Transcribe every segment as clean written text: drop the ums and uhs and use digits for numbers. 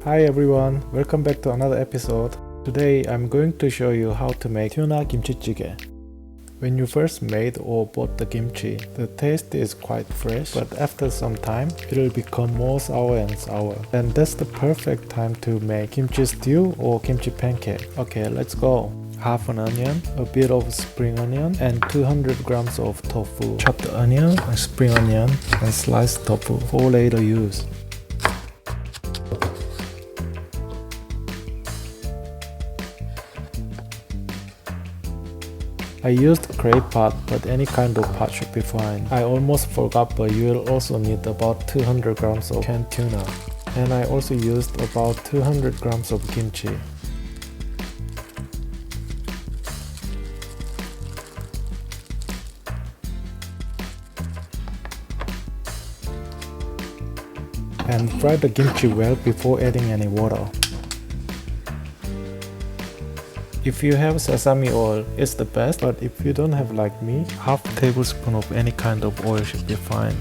Hi everyone, welcome back to another episode. Today I'm going to show you how to make Tuna Kimchi Jjigae. When you first made or bought the kimchi, the taste is quite fresh, but after some time it will become more sour and sour. And that's the perfect time to make kimchi stew or kimchi pancake. Okay, let's go. Half an onion, a bit of spring onion, and 200 grams of tofu. Chop the onion, spring onion, and slice tofu for later use. I used clay pot, but any kind of pot should be fine. I almost forgot, but you will also need about 200 grams of canned tuna. And I also used about 200 grams of kimchi. And fry the kimchi well before adding any water. If you have sesame oil, it's the best, but if you don't have like me, half a tablespoon of any kind of oil should be fine.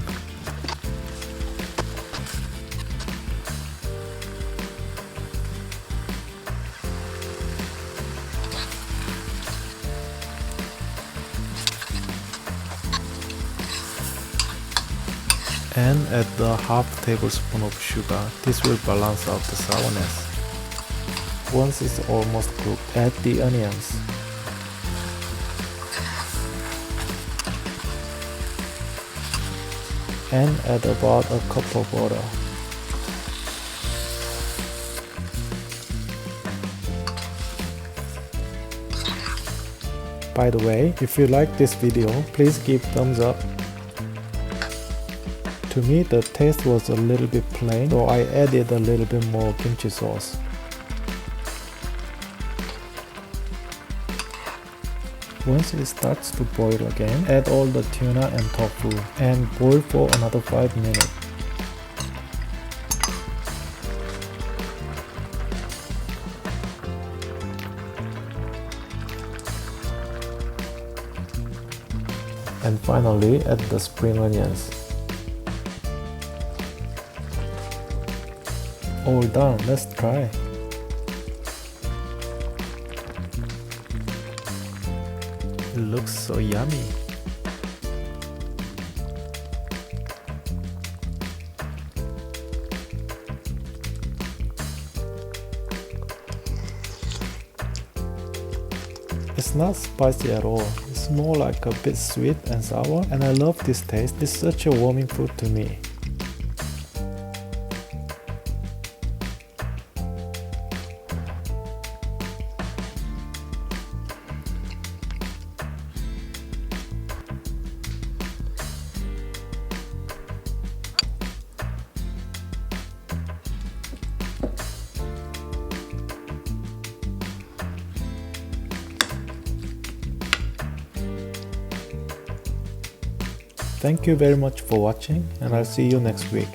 And add the half tablespoon of sugar. This will balance out the sourness. Once it's almost cooked, add the onions. And add about a cup of water. By the way, if you like this video, please give thumbs up. To me, the taste was a little bit plain, so I added a little bit more kimchi sauce. Once it starts to boil again, add all the tuna and tofu and boil for another 5 minutes. And finally, add the spring onions. All done, let's try. It looks so yummy. It's not spicy at all. It's more like a bit sweet and sour, and I love this taste. It's such a warming food to me. Thank you very much for watching, and I'll see you next week.